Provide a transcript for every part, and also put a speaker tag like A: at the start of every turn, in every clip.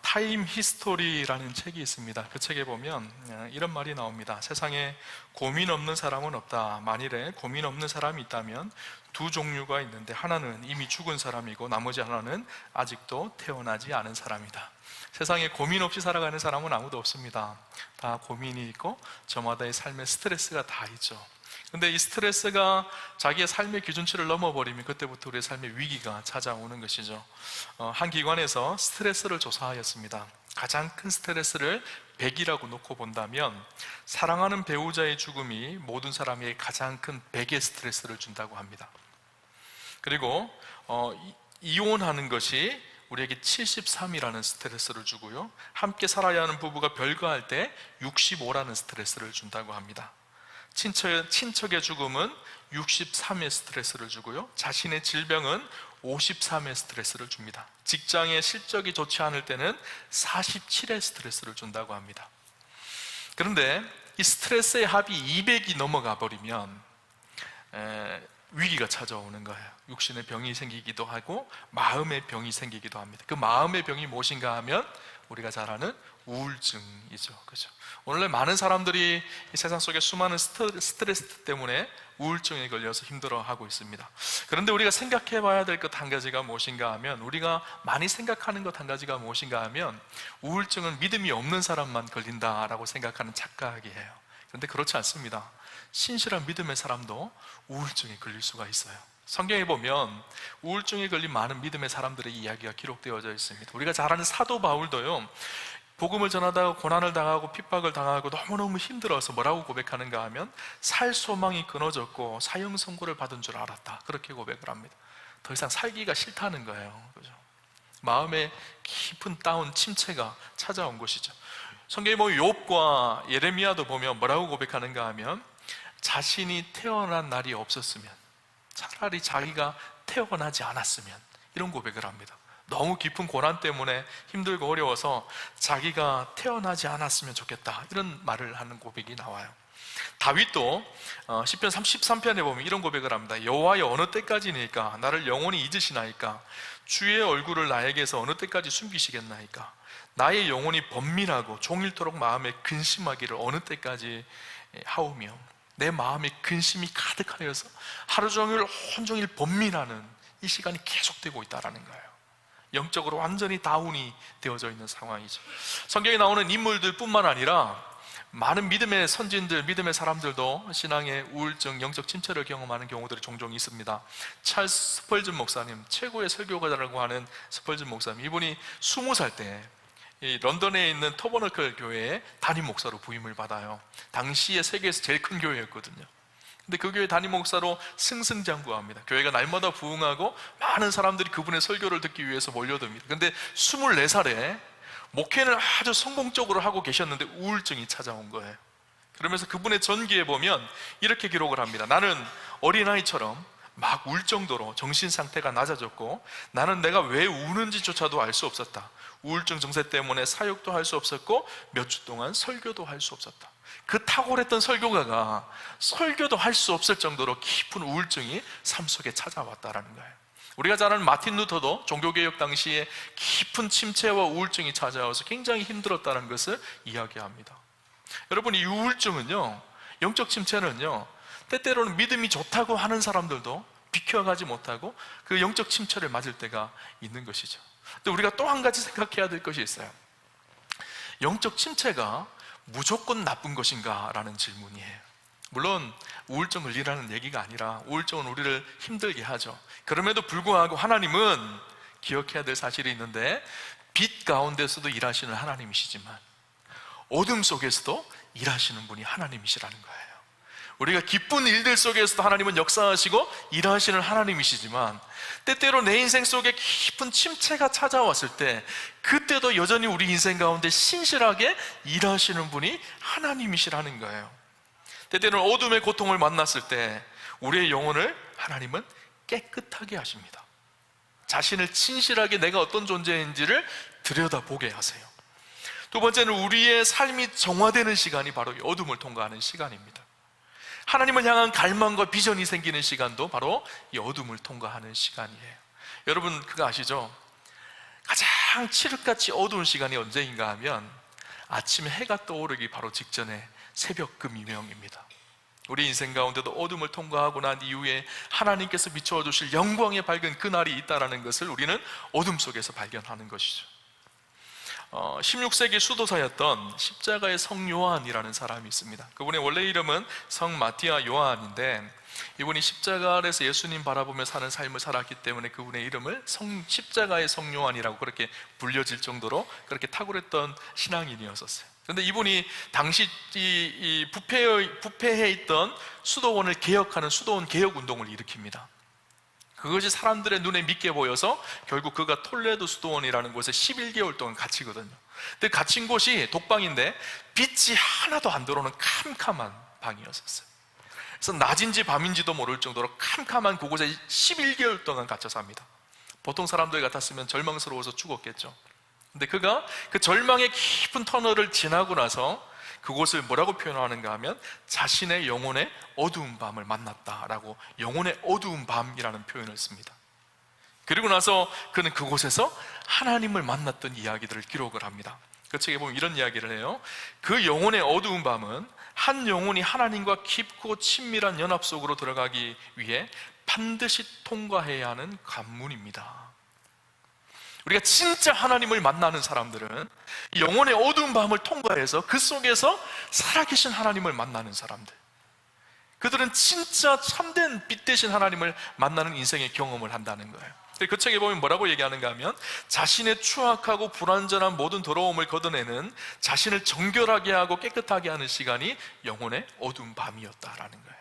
A: 타임 히스토리라는 책이 있습니다. 그 책에 보면 이런 말이 나옵니다. 세상에 고민 없는 사람은 없다. 만일에 고민 없는 사람이 있다면 두 종류가 있는데, 하나는 이미 죽은 사람이고 나머지 하나는 아직도 태어나지 않은 사람이다. 세상에 고민 없이 살아가는 사람은 아무도 없습니다. 다 고민이 있고 저마다의 삶의 스트레스가 다 있죠. 근데 이 스트레스가 자기의 삶의 기준치를 넘어버리면 그때부터 우리의 삶의 위기가 찾아오는 것이죠. 한 기관에서 스트레스를 조사하였습니다. 가장 큰 스트레스를 100이라고 놓고 본다면 사랑하는 배우자의 죽음이 모든 사람에게 가장 큰 100의 스트레스를 준다고 합니다. 그리고 이혼하는 것이 우리에게 73이라는 스트레스를 주고요, 함께 살아야 하는 부부가 별거할 때 65라는 스트레스를 준다고 합니다. 친척의 죽음은 63의 스트레스를 주고요, 자신의 질병은 53의 스트레스를 줍니다. 직장의 실적이 좋지 않을 때는 47의 스트레스를 준다고 합니다. 그런데 이 스트레스의 합이 200이 넘어가 버리면 위기가 찾아오는 거예요. 육신의 병이 생기기도 하고 마음의 병이 생기기도 합니다. 그 마음의 병이 무엇인가 하면 우리가 잘 아는 우울증이죠. 그렇죠? 오늘날 많은 사람들이 이 세상 속에 수많은 스트레스 때문에 우울증에 걸려서 힘들어하고 있습니다. 그런데 우리가 생각해 봐야 될 것 한 가지가 무엇인가 하면, 우리가 많이 생각하는 것 한 가지가 무엇인가 하면, 우울증은 믿음이 없는 사람만 걸린다라고 생각하는 착각이에요. 그런데 그렇지 않습니다. 신실한 믿음의 사람도 우울증에 걸릴 수가 있어요. 성경에 보면 우울증에 걸린 많은 믿음의 사람들의 이야기가 기록되어져 있습니다. 우리가 잘 아는 사도 바울도요, 복음을 전하다가 고난을 당하고 핍박을 당하고 너무너무 힘들어서 뭐라고 고백하는가 하면, 살 소망이 끊어졌고 사형 선고를 받은 줄 알았다, 그렇게 고백을 합니다. 더 이상 살기가 싫다는 거예요. 그죠? 마음에 깊은 다운, 침체가 찾아온 것이죠. 성경에 보면 욥과 예레미야도 보면 뭐라고 고백하는가 하면, 자신이 태어난 날이 없었으면, 차라리 자기가 태어나지 않았으면, 이런 고백을 합니다. 너무 깊은 고난 때문에 힘들고 어려워서 자기가 태어나지 않았으면 좋겠다, 이런 말을 하는 고백이 나와요. 다윗도 시편 33편에 보면 이런 고백을 합니다. 여호와여, 어느 때까지니까 나를 영원히 잊으시나이까? 주의 얼굴을 나에게서 어느 때까지 숨기시겠나이까? 나의 영혼이 번민하고 종일토록 마음에 근심하기를 어느 때까지 하오며, 내 마음에 근심이 가득하여서 하루 종일 온종일 번민하는 이 시간이 계속되고 있다는 거예요. 영적으로 완전히 다운이 되어져 있는 상황이죠. 성경에 나오는 인물들 뿐만 아니라 많은 믿음의 선진들, 믿음의 사람들도 신앙의 우울증, 영적 침체를 경험하는 경우들이 종종 있습니다. 찰스 스펄전 목사님, 최고의 설교가라고 하는 스펄전 목사님, 이분이 20살 때 이 런던에 있는 터버너클 교회에 담임 목사로 부임을 받아요. 당시에 세계에서 제일 큰 교회였거든요. 근데 그 교회 담임 목사로 승승장구합니다. 교회가 날마다 부흥하고 많은 사람들이 그분의 설교를 듣기 위해서 몰려듭니다. 근데 24살에 목회는 아주 성공적으로 하고 계셨는데 우울증이 찾아온 거예요. 그러면서 그분의 전기에 보면 이렇게 기록을 합니다. 나는 어린아이처럼 막 울 정도로 정신 상태가 낮아졌고, 나는 내가 왜 우는지조차도 알 수 없었다. 우울증 증세 때문에 사역도 할 수 없었고 몇 주 동안 설교도 할 수 없었다. 그 탁월했던 설교가가 설교도 할 수 없을 정도로 깊은 우울증이 삶 속에 찾아왔다라는 거예요. 우리가 잘 아는 마틴 루터도 종교개혁 당시에 깊은 침체와 우울증이 찾아와서 굉장히 힘들었다는 것을 이야기합니다. 여러분, 이 우울증은요, 영적 침체는요, 때때로는 믿음이 좋다고 하는 사람들도 비켜가지 못하고 그 영적 침체를 맞을 때가 있는 것이죠. 또 우리가 또 한 가지 생각해야 될 것이 있어요. 영적 침체가 무조건 나쁜 것인가? 라는 질문이에요. 물론 우울증을 일하는 얘기가 아니라, 우울증은 우리를 힘들게 하죠. 그럼에도 불구하고 하나님은 기억해야 될 사실이 있는데, 빛 가운데서도 일하시는 하나님이시지만 어둠 속에서도 일하시는 분이 하나님이시라는 거예요. 우리가 기쁜 일들 속에서도 하나님은 역사하시고 일하시는 하나님이시지만, 때때로 내 인생 속에 깊은 침체가 찾아왔을 때 그때도 여전히 우리 인생 가운데 신실하게 일하시는 분이 하나님이시라는 거예요. 때때로는 어둠의 고통을 만났을 때 우리의 영혼을 하나님은 깨끗하게 하십니다. 자신을 진실하게 내가 어떤 존재인지를 들여다보게 하세요. 두 번째는 우리의 삶이 정화되는 시간이 바로 이 어둠을 통과하는 시간입니다. 하나님을 향한 갈망과 비전이 생기는 시간도 바로 이 어둠을 통과하는 시간이에요. 여러분, 그거 아시죠? 가장 칠흑같이 어두운 시간이 언제인가 하면 아침에 해가 떠오르기 바로 직전에 새벽금이명입니다. 우리 인생 가운데도 어둠을 통과하고 난 이후에 하나님께서 비추어 주실 영광의 밝은 그날이 있다는 것을 우리는 어둠 속에서 발견하는 것이죠. 16세기 수도사였던 십자가의 성 요한이라는 사람이 있습니다. 그분의 원래 이름은 성 마티아 요한인데, 이분이 십자가 아래서 예수님 바라보며 사는 삶을 살았기 때문에 그분의 이름을 십자가의 성 요한이라고 그렇게 불려질 정도로 그렇게 탁월했던 신앙인이었었어요. 그런데 이분이 당시 이 부패해 있던 수도원을 개혁하는 수도원 개혁 운동을 일으킵니다. 그것이 사람들의 눈에 믿게 보여서 결국 그가 톨레도 수도원이라는 곳에 11개월 동안 갇히거든요. 근데 갇힌 곳이 독방인데 빛이 하나도 안 들어오는 캄캄한 방이었었어요. 그래서 낮인지 밤인지도 모를 정도로 캄캄한 그곳에 11개월 동안 갇혀 삽니다. 보통 사람들 같았으면 절망스러워서 죽었겠죠. 근데 그가 그 절망의 깊은 터널을 지나고 나서 그곳을 뭐라고 표현하는가 하면 자신의 영혼의 어두운 밤을 만났다라고 영혼의 어두운 밤이라는 표현을 씁니다. 그리고 나서 그는 그곳에서 하나님을 만났던 이야기들을 기록을 합니다. 그 책에 보면 이런 이야기를 해요. 그 영혼의 어두운 밤은 한 영혼이 하나님과 깊고 친밀한 연합 속으로 들어가기 위해 반드시 통과해야 하는 관문입니다. 우리가 진짜 하나님을 만나는 사람들은 영혼의 어두운 밤을 통과해서 그 속에서 살아계신 하나님을 만나는 사람들, 그들은 진짜 참된 빛 대신 하나님을 만나는 인생의 경험을 한다는 거예요. 그 책에 보면 뭐라고 얘기하는가 하면 자신의 추악하고 불완전한 모든 더러움을 걷어내는, 자신을 정결하게 하고 깨끗하게 하는 시간이 영혼의 어두운 밤이었다라는 거예요.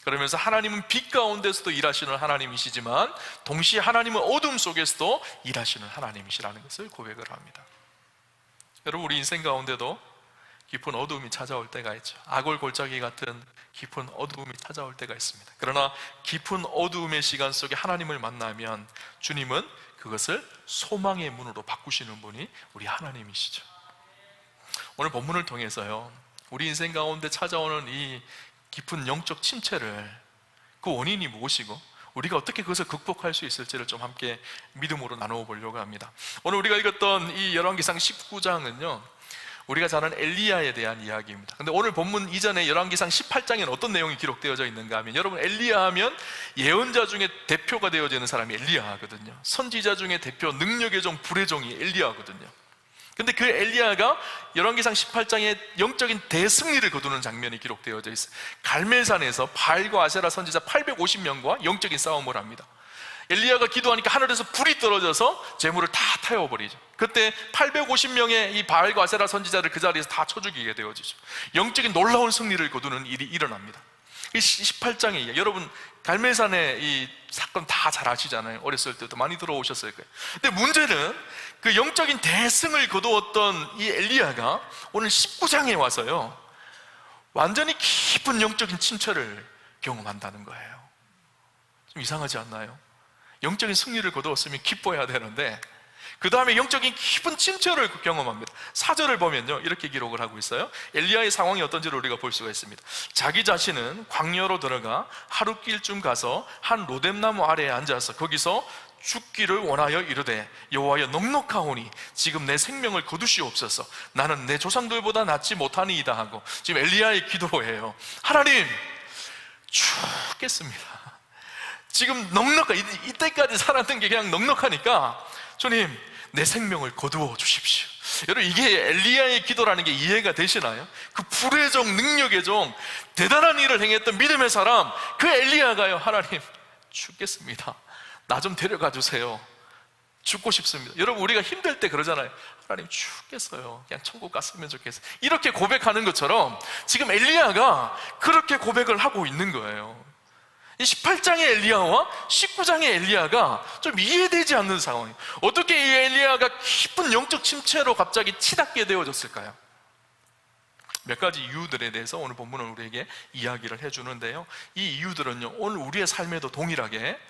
A: 그러면서 하나님은 빛 가운데서도 일하시는 하나님이시지만 동시에 하나님은 어둠 속에서도 일하시는 하나님이시라는 것을 고백을 합니다. 여러분, 우리 인생 가운데도 깊은 어두움이 찾아올 때가 있죠. 악을 골짜기 같은 깊은 어두움이 찾아올 때가 있습니다. 그러나 깊은 어두움의 시간 속에 하나님을 만나면 주님은 그것을 소망의 문으로 바꾸시는 분이 우리 하나님이시죠. 오늘 본문을 통해서요, 우리 인생 가운데 찾아오는 이 깊은 영적 침체를, 그 원인이 무엇이고 우리가 어떻게 그것을 극복할 수 있을지를 좀 함께 믿음으로 나누어 보려고 합니다. 오늘 우리가 읽었던 이 열왕기상 19장은요 우리가 잘 아는 엘리야에 대한 이야기입니다. 근데 오늘 본문 이전에 열왕기상 18장에는 어떤 내용이 기록되어져 있는가 하면, 여러분, 엘리야 하면 예언자 중에 대표가 되어지는 사람이 엘리야거든요. 선지자 중에 대표, 능력의 종, 불의 종이 엘리야거든요. 근데 그 엘리야가 열왕기상 18장에 영적인 대승리를 거두는 장면이 기록되어져 있어요. 갈멜산에서 바알과 아세라 선지자 850명과 영적인 싸움을 합니다. 엘리야가 기도하니까 하늘에서 불이 떨어져서 재물을 다 태워버리죠. 그때 850명의 이 바알과 아세라 선지자를 그 자리에서 다 쳐 죽이게 되어지죠. 영적인 놀라운 승리를 거두는 일이 일어납니다. 이 18장에 여러분 갈멜산의 이 사건 다 잘 아시잖아요. 어렸을 때도 많이 들어오셨을 거예요. 근데 문제는 그 영적인 대승을 거두었던 이 엘리야가 오늘 19장에 와서요 완전히 깊은 영적인 침체를 경험한다는 거예요. 좀 이상하지 않나요? 영적인 승리를 거두었으면 기뻐해야 되는데 그 다음에 영적인 깊은 침체를 경험합니다. 4절을 보면요 이렇게 기록을 하고 있어요. 엘리야의 상황이 어떤지를 우리가 볼 수가 있습니다. 자기 자신은 광야로 들어가 하룻길쯤 가서 한 로뎀나무 아래에 앉아서 거기서 죽기를 원하여 이르되 여호와여 넉넉하오니 지금 내 생명을 거두시옵소서. 나는 내 조상들보다 낫지 못하니이다 하고 지금 엘리야의 기도예요. 하나님, 죽겠습니다. 지금 이때까지 살았던 게 그냥 넉넉하니까 주님 내 생명을 거두어 주십시오. 여러분, 이게 엘리야의 기도라는 게 이해가 되시나요? 그 불의 종, 능력의 종, 대단한 일을 행했던 믿음의 사람, 그 엘리야가요, 하나님 죽겠습니다. 나 좀 데려가 주세요. 죽고 싶습니다. 여러분, 우리가 힘들 때 그러잖아요. 하나님 죽겠어요. 그냥 천국 갔으면 좋겠어요. 이렇게 고백하는 것처럼 지금 엘리야가 그렇게 고백을 하고 있는 거예요. 이 18장의 엘리야와 19장의 엘리야가 좀 이해되지 않는 상황이에요. 어떻게 이 엘리야가 깊은 영적 침체로 갑자기 치닫게 되어졌을까요? 몇 가지 이유들에 대해서 오늘 본문은 우리에게 이야기를 해주는데요, 이 이유들은요 오늘 우리의 삶에도 동일하게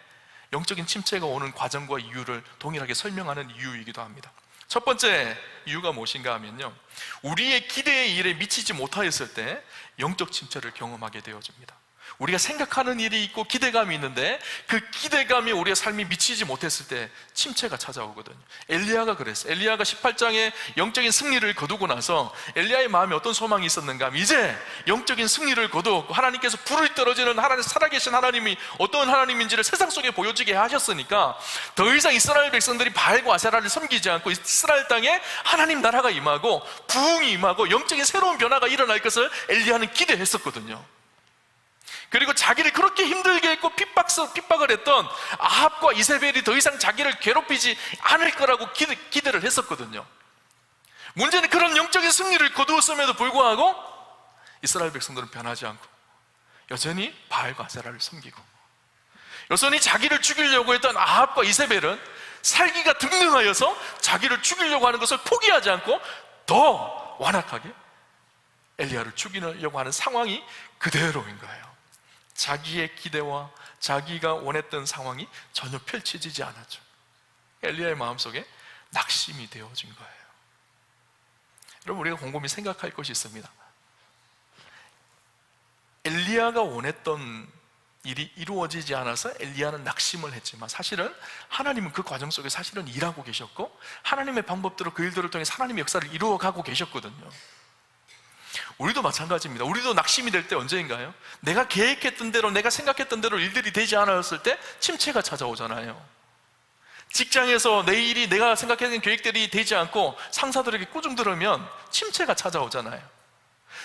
A: 영적인 침체가 오는 과정과 이유를 동일하게 설명하는 이유이기도 합니다. 첫 번째 이유가 무엇인가 하면요, 우리의 기대의 일에 미치지 못하였을 때 영적 침체를 경험하게 되어집니다. 우리가 생각하는 일이 있고 기대감이 있는데 그 기대감이 우리의 삶이 미치지 못했을 때 침체가 찾아오거든요. 엘리야가 그랬어요. 엘리야가 18장에 영적인 승리를 거두고 나서 엘리야의 마음에 어떤 소망이 있었는가 하면, 이제 영적인 승리를 거두었고 하나님께서 불을 떨어지는 하나님, 살아계신 하나님이 어떤 하나님인지를 세상 속에 보여지게 하셨으니까 더 이상 이스라엘 백성들이 바알과 아세라를 섬기지 않고 이스라엘 땅에 하나님 나라가 임하고 부흥이 임하고 영적인 새로운 변화가 일어날 것을 엘리야는 기대했었거든요. 그리고 자기를 그렇게 힘들게 했고 핍박을 했던 아합과 이세벨이 더 이상 자기를 괴롭히지 않을 거라고 기대를 했었거든요. 문제는 그런 영적인 승리를 거두었음에도 불구하고 이스라엘 백성들은 변하지 않고 여전히 바알과 아세라를 섬기고, 여전히 자기를 죽이려고 했던 아합과 이세벨은 살기가 등등하여서 자기를 죽이려고 하는 것을 포기하지 않고 더 완악하게 엘리야를 죽이려고 하는 상황이 그대로인 거예요. 자기의 기대와 자기가 원했던 상황이 전혀 펼쳐지지 않았죠. 엘리야의 마음속에 낙심이 되어진 거예요. 여러분, 우리가 곰곰이 생각할 것이 있습니다. 엘리야가 원했던 일이 이루어지지 않아서 엘리야는 낙심을 했지만, 사실은 하나님은 그 과정 속에 사실은 일하고 계셨고 하나님의 방법대로 그 일들을 통해 하나님의 역사를 이루어가고 계셨거든요. 우리도 마찬가지입니다. 우리도 낙심이 될 때 언제인가요? 내가 계획했던 대로, 내가 생각했던 대로 일들이 되지 않았을 때 침체가 찾아오잖아요. 직장에서 내 일이 내가 생각했던 계획들이 되지 않고 상사들에게 꾸중 들으면 침체가 찾아오잖아요.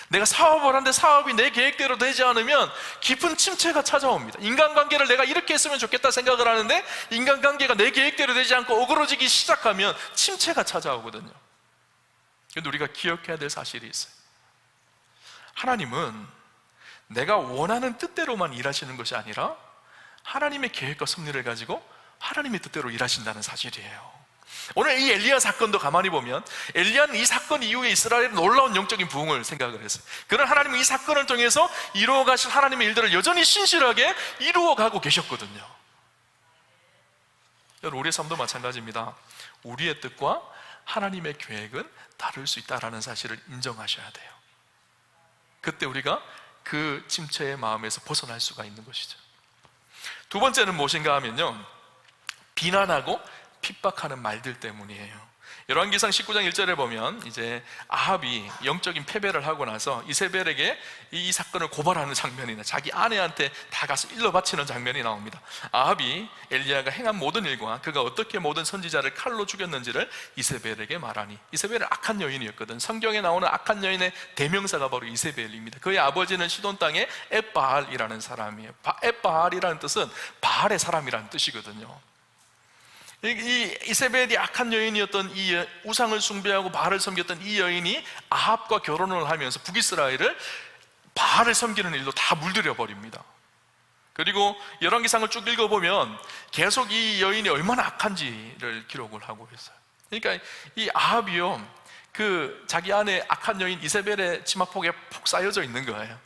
A: 내가 사업을 하는데 사업이 내 계획대로 되지 않으면 깊은 침체가 찾아옵니다. 인간관계를 내가 이렇게 했으면 좋겠다 생각을 하는데 인간관계가 내 계획대로 되지 않고 어그러지기 시작하면 침체가 찾아오거든요. 그런데 우리가 기억해야 될 사실이 있어요. 하나님은 내가 원하는 뜻대로만 일하시는 것이 아니라 하나님의 계획과 섭리를 가지고 하나님의 뜻대로 일하신다는 사실이에요. 오늘 이 엘리야 사건도 가만히 보면 엘리야는 이 사건 이후에 이스라엘의 놀라운 영적인 부흥을 생각을 했어요. 그러나 하나님은 이 사건을 통해서 이루어가실 하나님의 일들을 여전히 신실하게 이루어가고 계셨거든요. 여러분, 우리의 삶도 마찬가지입니다. 우리의 뜻과 하나님의 계획은 다를 수 있다는 사실을 인정하셔야 돼요. 그때 우리가 그 침체의 마음에서 벗어날 수가 있는 것이죠. 두 번째는 무엇인가 하면요, 비난하고 핍박하는 말들 때문이에요. 열왕기상 19장 1절에 보면 이제 아합이 영적인 패배를 하고 나서 이세벨에게 이 사건을 고발하는 장면이나 자기 아내한테 다 가서 일러 바치는 장면이 나옵니다. 아합이 엘리야가 행한 모든 일과 그가 어떻게 모든 선지자를 칼로 죽였는지를 이세벨에게 말하니, 이세벨은 악한 여인이었거든. 성경에 나오는 악한 여인의 대명사가 바로 이세벨입니다. 그의 아버지는 시돈 땅의 엣바알이라는 사람이에요. 엣바알이라는 뜻은 바알의 사람이라는 뜻이거든요. 이 이세벨이 악한 여인이었던 이 우상을 숭배하고 바알을 섬겼던 이 여인이 아합과 결혼을 하면서 북이스라엘을 바알을 섬기는 일로 다 물들여 버립니다. 그리고 열왕기상을 쭉 읽어보면 계속 이 여인이 얼마나 악한지를 기록을 하고 있어요. 그러니까 이 아합이요, 그 자기 안에 악한 여인 이세벨의 치마폭에 푹 쌓여져 있는 거예요.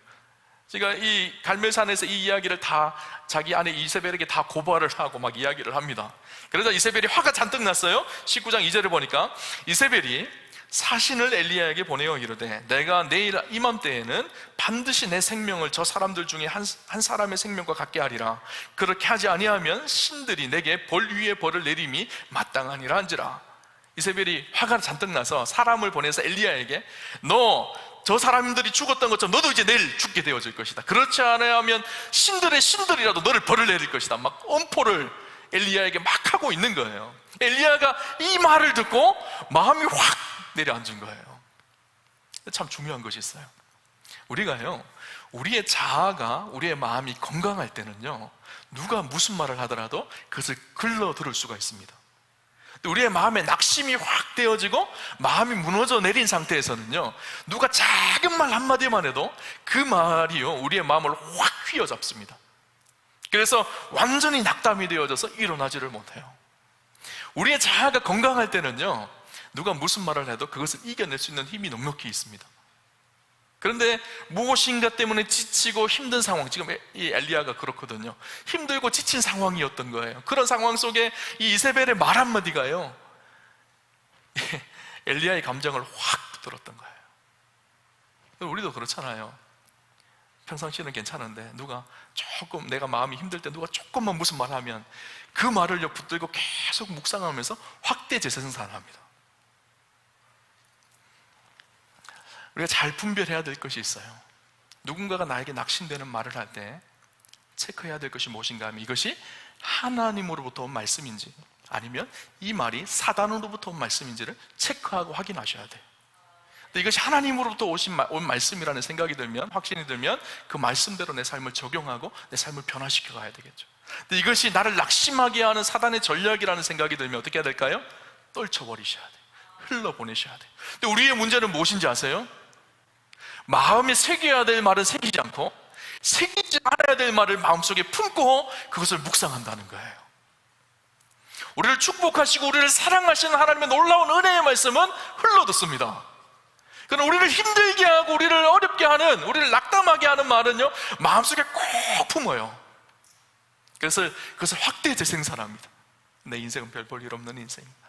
A: 그러니까 이 갈멜산에서 이 이야기를 다 자기 아내 이세벨에게 다 고발을 하고 막 이야기를 합니다. 그러자 이세벨이 화가 잔뜩 났어요. 19장 2절에 보니까 이세벨이 사신을 엘리야에게 보내어 이르되 내가 내일 이맘때에는 반드시 내 생명을 저 사람들 중에 한 사람의 생명과 같게 하리라. 그렇게 하지 아니하면 신들이 내게 벌 위에 벌을 내림이 마땅하니라 한지라. 이세벨이 화가 잔뜩 나서 사람을 보내서 엘리야에게 너 저 사람들이 죽었던 것처럼 너도 이제 내일 죽게 되어질 것이다. 그렇지 않으면 신들의 신들이라도 너를 벌을 내릴 것이다. 막 엄포를 엘리야에게 막 하고 있는 거예요. 엘리야가 이 말을 듣고 마음이 확 내려앉은 거예요. 참 중요한 것이 있어요. 우리가요, 우리의 자아가, 우리의 마음이 건강할 때는요, 누가 무슨 말을 하더라도 그것을 글러 들을 수가 있습니다. 우리의 마음에 낙심이 확 되어지고 마음이 무너져 내린 상태에서는요, 누가 작은 말 한마디만 해도 그 말이요, 우리의 마음을 확 휘어잡습니다. 그래서 완전히 낙담이 되어져서 일어나지를 못해요. 우리의 자아가 건강할 때는요, 누가 무슨 말을 해도 그것을 이겨낼 수 있는 힘이 넉넉히 있습니다. 그런데 무엇인가 때문에 지치고 힘든 상황, 지금 이 엘리야가 그렇거든요. 힘들고 지친 상황이었던 거예요. 그런 상황 속에 이 이세벨의 말 한마디가요, 엘리야의 감정을 확 들었던 거예요. 우리도 그렇잖아요. 평상시에는 괜찮은데 누가 조금 내가 마음이 힘들 때 누가 조금만 무슨 말 하면 그 말을 붙들고 계속 묵상하면서 확대 재생산합니다. 우리가 잘 분별해야 될 것이 있어요. 누군가가 나에게 낙심되는 말을 할 때 체크해야 될 것이 무엇인가 하면 이것이 하나님으로부터 온 말씀인지 아니면 이 말이 사단으로부터 온 말씀인지를 체크하고 확인하셔야 돼요. 근데 이것이 하나님으로부터 온 말씀이라는 생각이 들면, 확신이 들면 그 말씀대로 내 삶을 적용하고 내 삶을 변화시켜 가야 되겠죠. 근데 이것이 나를 낙심하게 하는 사단의 전략이라는 생각이 들면 어떻게 해야 될까요? 떨쳐버리셔야 돼요. 흘러보내셔야 돼요. 근데 우리의 문제는 무엇인지 아세요? 마음에 새겨야 될 말은 새기지 않고 새기지 않아야 될 말을 마음속에 품고 그것을 묵상한다는 거예요. 우리를 축복하시고 우리를 사랑하시는 하나님의 놀라운 은혜의 말씀은 흘러듣습니다. 그러나 우리를 힘들게 하고 우리를 어렵게 하는, 우리를 낙담하게 하는 말은요, 마음속에 꼭 품어요. 그래서 그것을 확대 재생산합니다. 내 인생은 별 볼 일 없는 인생인가,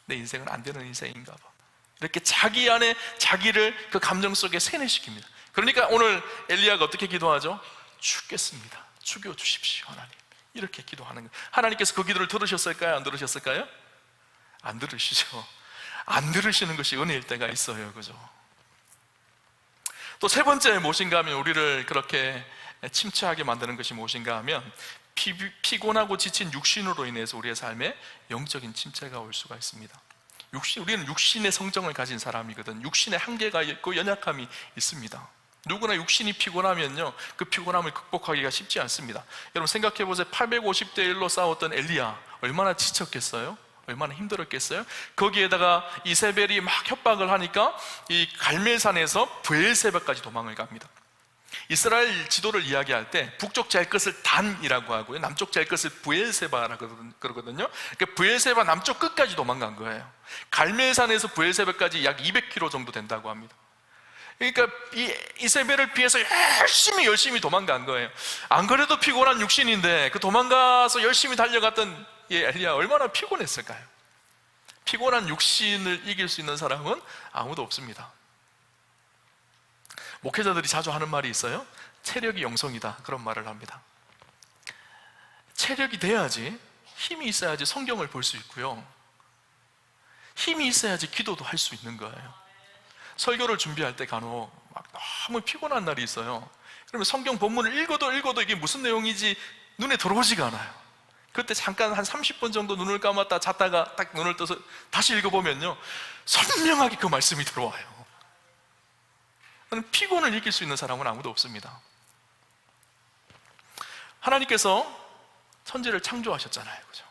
A: 내 인생은 안 되는 인생인가 봐, 이렇게 자기 안에 자기를 그 감정 속에 세뇌시킵니다. 그러니까 오늘 엘리야가 어떻게 기도하죠? 죽겠습니다, 죽여주십시오 하나님, 이렇게 기도하는 거예요. 하나님께서 그 기도를 들으셨을까요? 안 들으셨을까요? 안 들으시죠. 안 들으시는 것이 은혜일 때가 있어요. 그죠? 또 세 번째 무엇인가 하면, 우리를 그렇게 침체하게 만드는 것이 무엇인가 하면 피곤하고 지친 육신으로 인해서 우리의 삶에 영적인 침체가 올 수가 있습니다. 우리는 육신의 성정을 가진 사람이거든. 육신의 한계가 있고 연약함이 있습니다. 누구나 육신이 피곤하면요, 그 피곤함을 극복하기가 쉽지 않습니다. 여러분 생각해 보세요. 850대 1로 싸웠던 엘리야, 얼마나 지쳤겠어요? 얼마나 힘들었겠어요? 거기에다가 이세벨이 막 협박을 하니까 이 갈멜산에서 브엘세바까지 도망을 갑니다. 이스라엘 지도를 이야기할 때 북쪽 제일 끝을 단이라고 하고요, 남쪽 제일 끝을 브엘세바라고 그러거든요. 그러니까 브엘세바 남쪽 끝까지 도망간 거예요. 갈멜산에서 브엘세바까지 약 200km 정도 된다고 합니다. 그러니까 이세벨을 피해서 열심히 도망간 거예요. 안 그래도 피곤한 육신인데 그 도망가서 열심히 달려갔던 엘리야 얼마나 피곤했을까요? 피곤한 육신을 이길 수 있는 사람은 아무도 없습니다. 목회자들이 자주 하는 말이 있어요. 체력이 영성이다, 그런 말을 합니다. 체력이 돼야지, 힘이 있어야지 성경을 볼 수 있고요, 힘이 있어야지 기도도 할 수 있는 거예요. 설교를 준비할 때 간혹 막 너무 피곤한 날이 있어요. 그러면 성경 본문을 읽어도 이게 무슨 내용인지 눈에 들어오지가 않아요. 그때 잠깐 한 30분 정도 눈을 감았다 잤다가 딱 눈을 떠서 다시 읽어보면요, 선명하게 그 말씀이 들어와요. 피곤을 이길 수 있는 사람은 아무도 없습니다. 하나님께서 천지를 창조하셨잖아요. 그죠?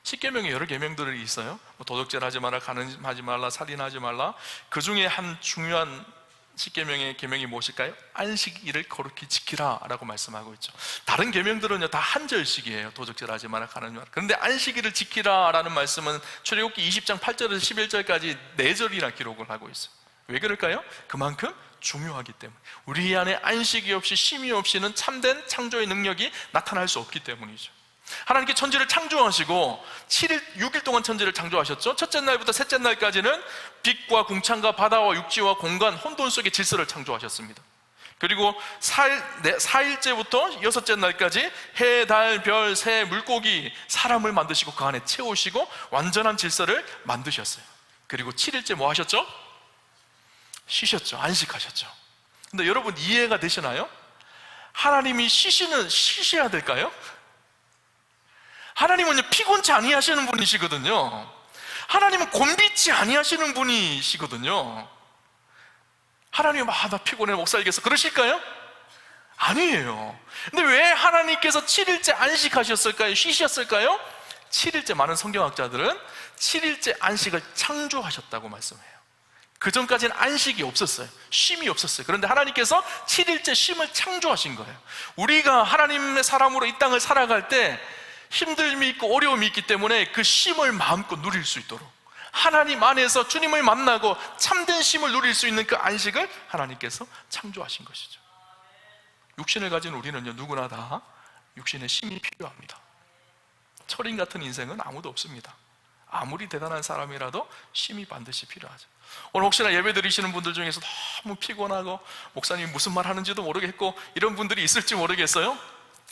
A: 십계명에 여러 계명들이 있어요. 도적질 하지 마라, 간음하지 말라, 살인하지 말라. 그 중에 한 중요한 십계명의 계명이 무엇일까요? 안식일을 거룩히 지키라 라고 말씀하고 있죠. 다른 계명들은요 다 한 절씩이에요. 도적질 하지 마라, 간음하지 마라. 그런데 안식일을 지키라 라는 말씀은 출애굽기 20장 8절에서 11절까지 4절이나 기록을 하고 있어요. 왜 그럴까요? 그만큼 중요하기 때문에. 우리 안에 안식이 없이 쉼이 없이는 참된 창조의 능력이 나타날 수 없기 때문이죠. 하나님께 천지를 창조하시고 6일 동안 천지를 창조하셨죠. 첫째 날부터 셋째 날까지는 빛과 궁창과 바다와 육지와 공간, 혼돈 속의 질서를 창조하셨습니다. 그리고 4일째부터 6째 날까지 해, 달, 별, 새, 물고기, 사람을 만드시고 그 안에 채우시고 완전한 질서를 만드셨어요. 그리고 7일째 뭐 하셨죠? 쉬셨죠. 안식하셨죠. 근데 여러분 이해가 되시나요? 하나님이 쉬셔야 될까요? 하나님은요 피곤치 아니하시는 분이시거든요. 하나님은 곤비치 아니하시는 분이시거든요. 하나님, 나 피곤해 못 살겠어, 그러실까요? 아니에요. 근데 왜 하나님께서 7일째 안식하셨을까요? 쉬셨을까요? 7일째, 많은 성경학자들은 7일째 안식을 창조하셨다고 말씀해요. 그 전까지는 안식이 없었어요. 쉼이 없었어요. 그런데 하나님께서 7일째 쉼을 창조하신 거예요. 우리가 하나님의 사람으로 이 땅을 살아갈 때 힘듦이 있고 어려움이 있기 때문에 그 쉼을 마음껏 누릴 수 있도록, 하나님 안에서 주님을 만나고 참된 쉼을 누릴 수 있는 그 안식을 하나님께서 창조하신 것이죠. 육신을 가진 우리는요 누구나 다 육신의 쉼이 필요합니다. 철인 같은 인생은 아무도 없습니다. 아무리 대단한 사람이라도 쉼이 반드시 필요하죠. 오늘 혹시나 예배 드리시는 분들 중에서 너무 피곤하고 목사님이 무슨 말 하는지도 모르겠고 이런 분들이 있을지 모르겠어요.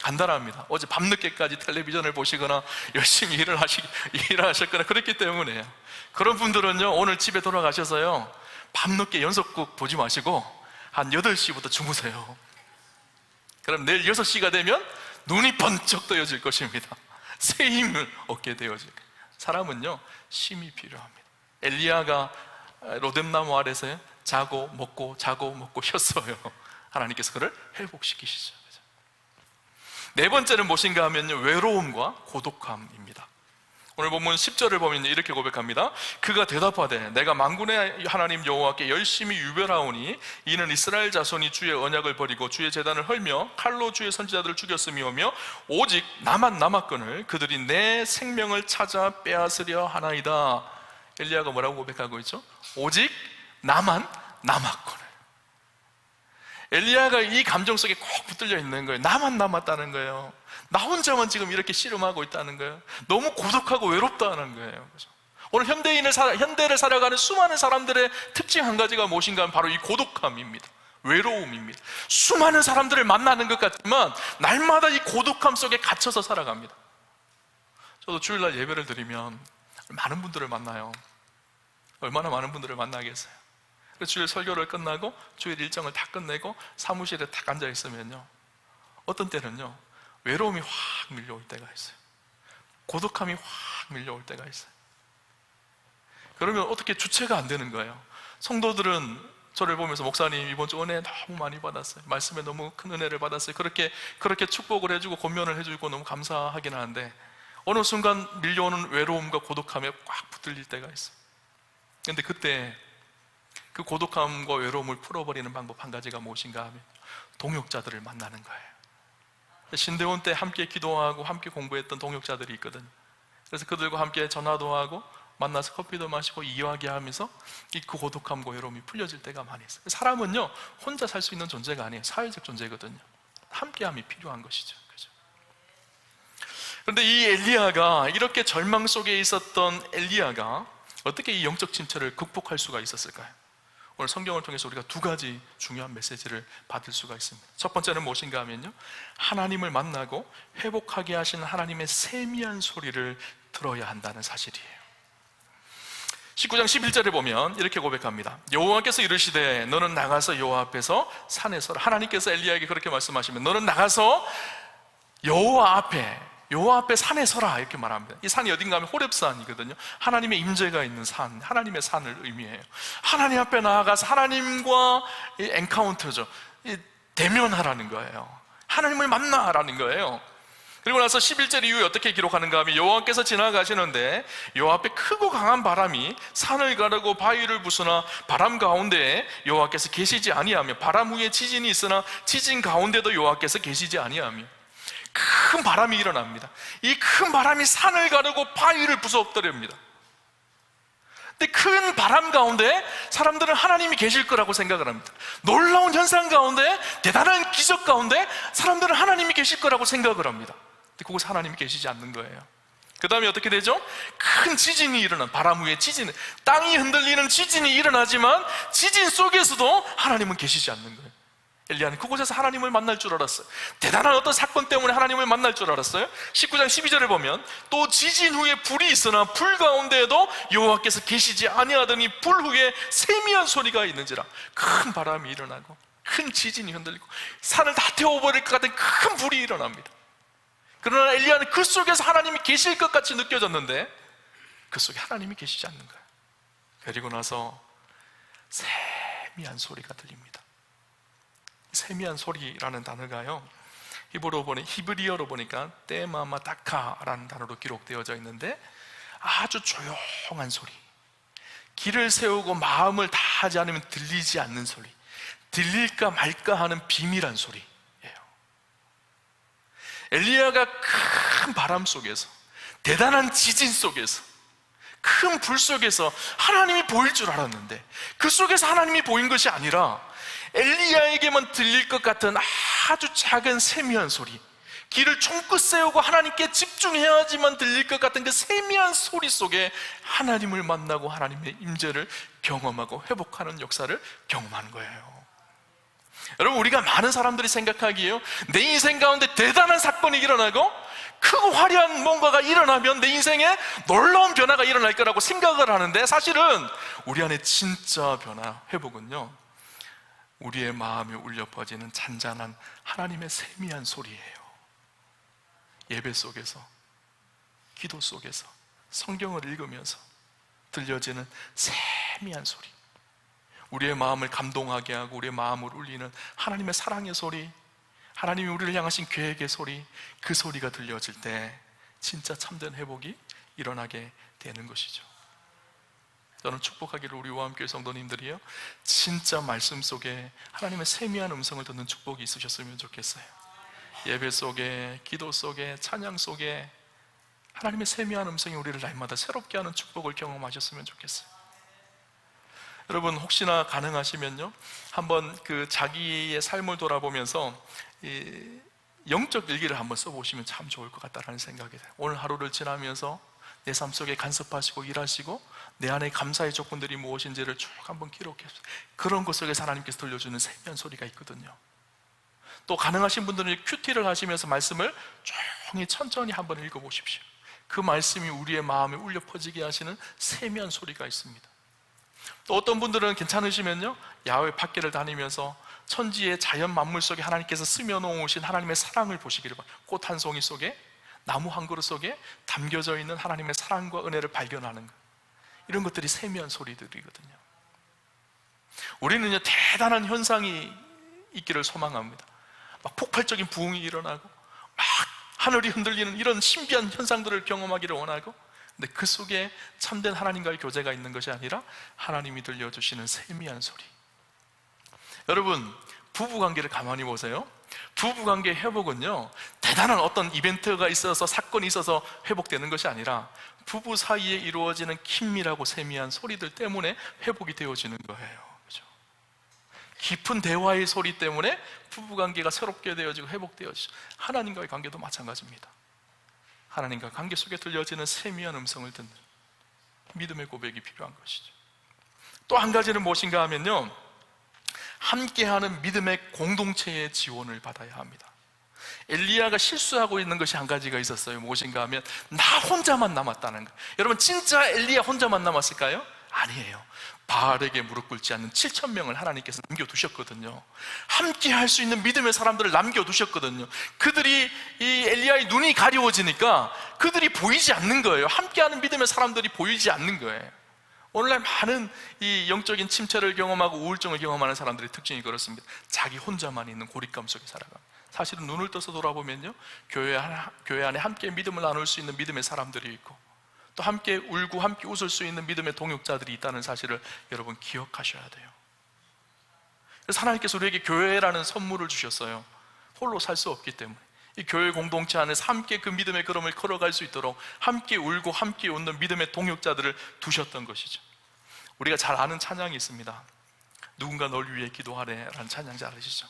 A: 간단합니다. 어제 밤늦게까지 텔레비전을 보시거나 열심히 일을 하셨거나 그랬기 때문에요. 그런 분들은요, 오늘 집에 돌아가셔서요, 밤늦게 연속극 보지 마시고 한 8시부터 주무세요. 그럼 내일 6시가 되면 눈이 번쩍 떠여질 것입니다. 새 힘을 얻게 되어질 거예요. 사람은요, 쉼이 필요합니다. 엘리야가 로뎀나무 아래서 자고 먹고 쉬었어요. 하나님께서 그를 회복시키시죠. 네 번째는 무엇인가 하면요, 외로움과 고독함입니다. 오늘 본문 10절을 보면 이렇게 고백합니다. 그가 대답하되 내가 만군의 하나님 여호와께 열심히 유별하오니 이는 이스라엘 자손이 주의 언약을 버리고 주의 제단을 헐며 칼로 주의 선지자들을 죽였음이오며 오직 나만 남았거늘 그들이 내 생명을 찾아 빼앗으려 하나이다. 엘리야가 뭐라고 고백하고 있죠? 오직 나만 남았거늘. 엘리야가 이 감정 속에 꼭 붙들려 있는 거예요. 나만 남았다는 거예요. 나 혼자만 지금 이렇게 씨름하고 있다는 거예요. 너무 고독하고 외롭다는 거예요. 오늘 현대를 살아가는 수많은 사람들의 특징 한 가지가 무엇인가 하면 바로 이 고독함입니다. 외로움입니다. 수많은 사람들을 만나는 것 같지만 날마다 이 고독함 속에 갇혀서 살아갑니다. 저도 주일날 예배를 드리면 많은 분들을 만나요. 얼마나 많은 분들을 만나겠어요. 그래서 주일 설교를 끝나고 주일 일정을 다 끝내고 사무실에 딱 앉아 있으면요, 어떤 때는요 외로움이 확 밀려올 때가 있어요. 고독함이 확 밀려올 때가 있어요. 그러면 어떻게 주체가 안 되는 거예요. 성도들은 저를 보면서 목사님 이번 주 은혜 너무 많이 받았어요. 말씀에 너무 큰 은혜를 받았어요. 그렇게 축복을 해주고 권면을 해주고 너무 감사하긴 하는데 어느 순간 밀려오는 외로움과 고독함에 꽉 붙들릴 때가 있어요. 그런데 그때 그 고독함과 외로움을 풀어버리는 방법 한 가지가 무엇인가 하면 동역자들을 만나는 거예요. 신대원 때 함께 기도하고 함께 공부했던 동역자들이 있거든요. 그래서 그들과 함께 전화도 하고 만나서 커피도 마시고 이야기하면서 그 고독함과 외로움이 풀려질 때가 많이 있어요. 사람은요 혼자 살 수 있는 존재가 아니에요. 사회적 존재거든요. 함께함이 필요한 것이죠. 그렇죠? 그런데 이 엘리야가, 이렇게 절망 속에 있었던 엘리야가 어떻게 이 영적 침체를 극복할 수가 있었을까요? 오늘 성경을 통해서 우리가 두 가지 중요한 메시지를 받을 수가 있습니다. 첫 번째는 무엇인가 하면요, 하나님을 만나고 회복하게 하신 하나님의 세미한 소리를 들어야 한다는 사실이에요. 19장 11절에 보면 이렇게 고백합니다. 여호와께서 이르시되 너는 나가서 여호와 앞에서 산에 서라. 하나님께서 엘리야에게 그렇게 말씀하시면 너는 나가서 여호와 앞에 산에 서라 이렇게 말합니다. 이 산이 어딘가 하면 호렙산이거든요. 하나님의 임재가 있는 산, 하나님의 산을 의미해요. 하나님 앞에 나아가서 하나님과 엔카운터죠. 대면하라는 거예요. 하나님을 만나라는 거예요. 그리고 나서 11절 이후에 어떻게 기록하는가 하면 여호와께서 지나가시는데 여호와 앞에 크고 강한 바람이 산을 가르고 바위를 부수나 바람 가운데에 여호와께서 계시지 아니하며 바람 후에 지진이 있으나 지진 가운데도 여호와께서 계시지 아니하며 큰 바람이 일어납니다. 이 큰 바람이 산을 가르고 바위를 부숴 엎드립니다. 근데 큰 바람 가운데 사람들은 하나님이 계실 거라고 생각을 합니다. 놀라운 현상 가운데, 대단한 기적 가운데 사람들은 하나님이 계실 거라고 생각을 합니다. 근데 그곳에 하나님이 계시지 않는 거예요. 그 다음에 어떻게 되죠? 큰 지진이 일어나, 바람 후에 지진, 땅이 흔들리는 지진이 일어나지만 지진 속에서도 하나님은 계시지 않는 거예요. 엘리야는 그곳에서 하나님을 만날 줄 알았어요. 대단한 어떤 사건 때문에 하나님을 만날 줄 알았어요. 19장 12절에 보면 또 지진 후에 불이 있으나 불 가운데에도 여호와께서 계시지 아니하더니 불 후에 세미한 소리가 있는지라. 큰 바람이 일어나고 큰 지진이 흔들리고 산을 다 태워버릴 것 같은 큰 불이 일어납니다. 그러나 엘리야는 그 속에서 하나님이 계실 것 같이 느껴졌는데 그 속에 하나님이 계시지 않는 거예요. 그리고 나서 세미한 소리가 들립니다. 세미한 소리라는 단어가요, 히브리어로 보니까 때마마다카라는 단어로 기록되어져 있는데 아주 조용한 소리, 길을 세우고 마음을 다하지 않으면 들리지 않는 소리, 들릴까 말까 하는 비밀한 소리예요. 엘리야가 큰 바람 속에서, 대단한 지진 속에서, 큰 불 속에서 하나님이 보일 줄 알았는데 그 속에서 하나님이 보인 것이 아니라 엘리야에게만 들릴 것 같은 아주 작은 세미한 소리, 귀를 총긋 세우고 하나님께 집중해야지만 들릴 것 같은 그 세미한 소리 속에 하나님을 만나고 하나님의 임재를 경험하고 회복하는 역사를 경험하는 거예요. 여러분, 우리가 많은 사람들이 생각하기에요, 내 인생 가운데 대단한 사건이 일어나고 크고 화려한 뭔가가 일어나면 내 인생에 놀라운 변화가 일어날 거라고 생각을 하는데, 사실은 우리 안에 진짜 변화, 회복은요, 우리의 마음에 울려 퍼지는 잔잔한 하나님의 세미한 소리예요. 예배 속에서, 기도 속에서, 성경을 읽으면서 들려지는 세미한 소리, 우리의 마음을 감동하게 하고 우리의 마음을 울리는 하나님의 사랑의 소리, 하나님이 우리를 향하신 계획의 소리, 그 소리가 들려질 때 진짜 참된 회복이 일어나게 되는 것이죠. 저는 축복하기를 우리 오함교회 성도님들이요, 진짜 말씀 속에 하나님의 세미한 음성을 듣는 축복이 있으셨으면 좋겠어요. 예배 속에, 기도 속에, 찬양 속에 하나님의 세미한 음성이 우리를 날마다 새롭게 하는 축복을 경험하셨으면 좋겠어요. 여러분, 혹시나 가능하시면요, 한번 그 자기의 삶을 돌아보면서 이 영적 일기를 한번 써보시면 참 좋을 것 같다는 생각이 들어요. 오늘 하루를 지나면서 내 삶 속에 간섭하시고 일하시고 내 안에 감사의 조건들이 무엇인지를 쭉 한번 기록해주세요. 그런 것 속에서 하나님께서 들려주는 세미한 소리가 있거든요. 또 가능하신 분들은 큐티를 하시면서 말씀을 조용히 천천히 한번 읽어보십시오. 그 말씀이 우리의 마음에 울려 퍼지게 하시는 세미한 소리가 있습니다. 또 어떤 분들은 괜찮으시면요, 야외 밖에를 다니면서 천지의 자연 만물 속에 하나님께서 스며 놓으신 하나님의 사랑을 보시기를 바랍니다. 꽃 한 송이 속에, 나무 한 그루 속에 담겨져 있는 하나님의 사랑과 은혜를 발견하는 것, 이런 것들이 세미한 소리들이거든요. 우리는요, 대단한 현상이 있기를 소망합니다. 막 폭발적인 부흥이 일어나고 막 하늘이 흔들리는 이런 신비한 현상들을 경험하기를 원하고, 근데 그 속에 참된 하나님과의 교제가 있는 것이 아니라 하나님이 들려주시는 세미한 소리. 여러분, 부부관계를 가만히 보세요. 부부관계 회복은요, 대단한 어떤 이벤트가 있어서, 사건이 있어서 회복되는 것이 아니라 부부 사이에 이루어지는 긴밀하고 세미한 소리들 때문에 회복이 되어지는 거예요. 그렇죠? 깊은 대화의 소리 때문에 부부관계가 새롭게 되어지고 회복되어지죠. 하나님과의 관계도 마찬가지입니다. 하나님과 관계 속에 들려지는 세미한 음성을 듣는 믿음의 고백이 필요한 것이죠. 또 한 가지는 무엇인가 하면요, 함께하는 믿음의 공동체의 지원을 받아야 합니다. 엘리야가 실수하고 있는 것이 한 가지가 있었어요. 무엇인가 하면 나 혼자만 남았다는 것. 여러분, 진짜 엘리야 혼자만 남았을까요? 아니에요. 바알에게 무릎 꿇지 않는 7,000명을 하나님께서 남겨두셨거든요. 함께 할 수 있는 믿음의 사람들을 남겨두셨거든요. 그들이 이 엘리야의 눈이 가려워지니까 그들이 보이지 않는 거예요. 함께하는 믿음의 사람들이 보이지 않는 거예요. 오늘날 많은 이 영적인 침체를 경험하고 우울증을 경험하는 사람들의 특징이 그렇습니다. 자기 혼자만 있는 고립감 속에 살아갑니다. 사실은 눈을 떠서 돌아보면요, 교회 안에 함께 믿음을 나눌 수 있는 믿음의 사람들이 있고, 또 함께 울고 함께 웃을 수 있는 믿음의 동역자들이 있다는 사실을 여러분 기억하셔야 돼요. 그래서 하나님께서 우리에게 교회라는 선물을 주셨어요. 홀로 살 수 없기 때문에 이 교회 공동체 안에서 함께 그 믿음의 걸음을 걸어갈 수 있도록 함께 울고 함께 웃는 믿음의 동역자들을 두셨던 것이죠. 우리가 잘 아는 찬양이 있습니다. 누군가 널 위해 기도하래 라는 찬양 잘 아시죠?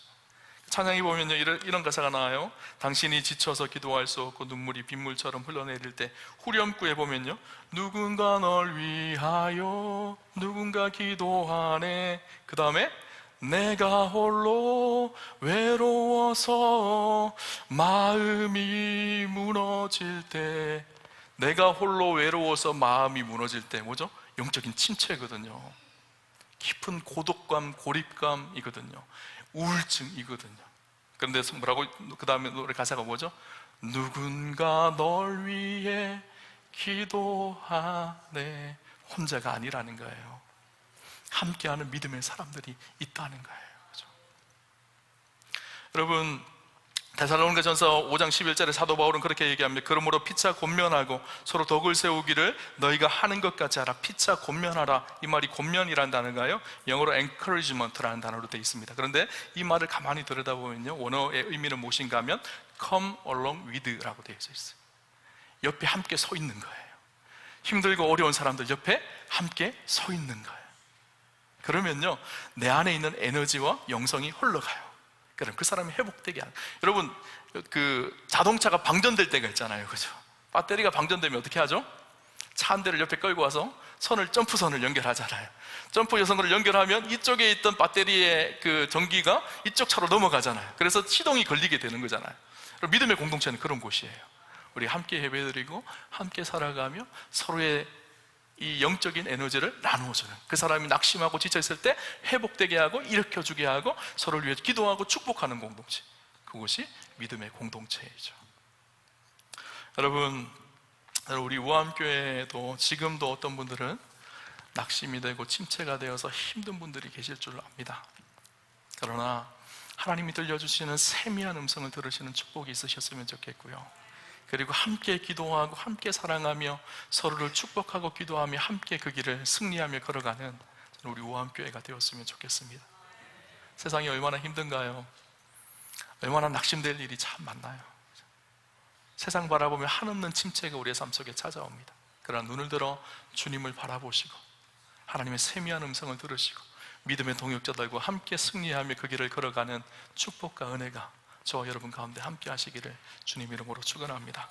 A: 찬양이 보면요, 이런 가사가 나와요. 당신이 지쳐서 기도할 수 없고 눈물이 빗물처럼 흘러내릴 때, 후렴구에 보면요, 누군가 널 위하여 누군가 기도하네. 그 다음에 내가 홀로 외로워서 마음이 무너질 때, 내가 홀로 외로워서 마음이 무너질 때 뭐죠? 영적인 침체거든요. 깊은 고독감, 고립감이거든요. 우울증이거든요. 그런데 뭐라고, 그 다음에 노래 가사가 뭐죠? 누군가 널 위해 기도하네. 혼자가 아니라는 거예요. 함께하는 믿음의 사람들이 있다는 거예요. 그렇죠? 여러분, 데살로니가전서 5장 11절에 사도 바울은 그렇게 얘기합니다. 그러므로 피차 권면하고 서로 덕을 세우기를 너희가 하는 것 같이 하라. 피차 권면하라. 이 말이 권면이라는 단어가요, 영어로 encouragement라는 단어로 되어 있습니다. 그런데 이 말을 가만히 들여다보면요, 원어의 의미는 무엇인가 하면 come along with라고 되어 있어요. 옆에 함께 서 있는 거예요. 힘들고 어려운 사람들 옆에 함께 서 있는 거예요. 그러면요, 내 안에 있는 에너지와 영성이 흘러가요. 그럼 그 사람이 회복되게 하는. 여러분, 그 자동차가 방전될 때가 있잖아요, 그죠? 배터리가 방전되면 어떻게 하죠? 차 한 대를 옆에 끌고 와서 점프선을 연결하잖아요. 점프 여선을 연결하면 이쪽에 있던 배터리의 그 전기가 이쪽 차로 넘어가잖아요. 그래서 시동이 걸리게 되는 거잖아요. 믿음의 공동체는 그런 곳이에요. 우리 함께 예배드리고 함께 살아가며 서로의 이 영적인 에너지를 나누어주는, 그 사람이 낙심하고 지쳐있을 때 회복되게 하고 일으켜주게 하고 서로를 위해 기도하고 축복하는 공동체, 그것이 믿음의 공동체이죠. 여러분, 우리 우암교회에도 지금도 어떤 분들은 낙심이 되고 침체가 되어서 힘든 분들이 계실 줄 압니다. 그러나 하나님이 들려주시는 세미한 음성을 들으시는 축복이 있으셨으면 좋겠고요, 그리고 함께 기도하고 함께 사랑하며 서로를 축복하고 기도하며 함께 그 길을 승리하며 걸어가는 우리 우암교회가 되었으면 좋겠습니다. 세상이 얼마나 힘든가요? 얼마나 낙심될 일이 참 많나요? 세상 바라보며 한없는 침체가 우리의 삶 속에 찾아옵니다. 그러나 눈을 들어 주님을 바라보시고 하나님의 세미한 음성을 들으시고 믿음의 동역자들과 함께 승리하며 그 길을 걸어가는 축복과 은혜가 저와 여러분 가운데 함께 하시기를 주님 이름으로 축원합니다.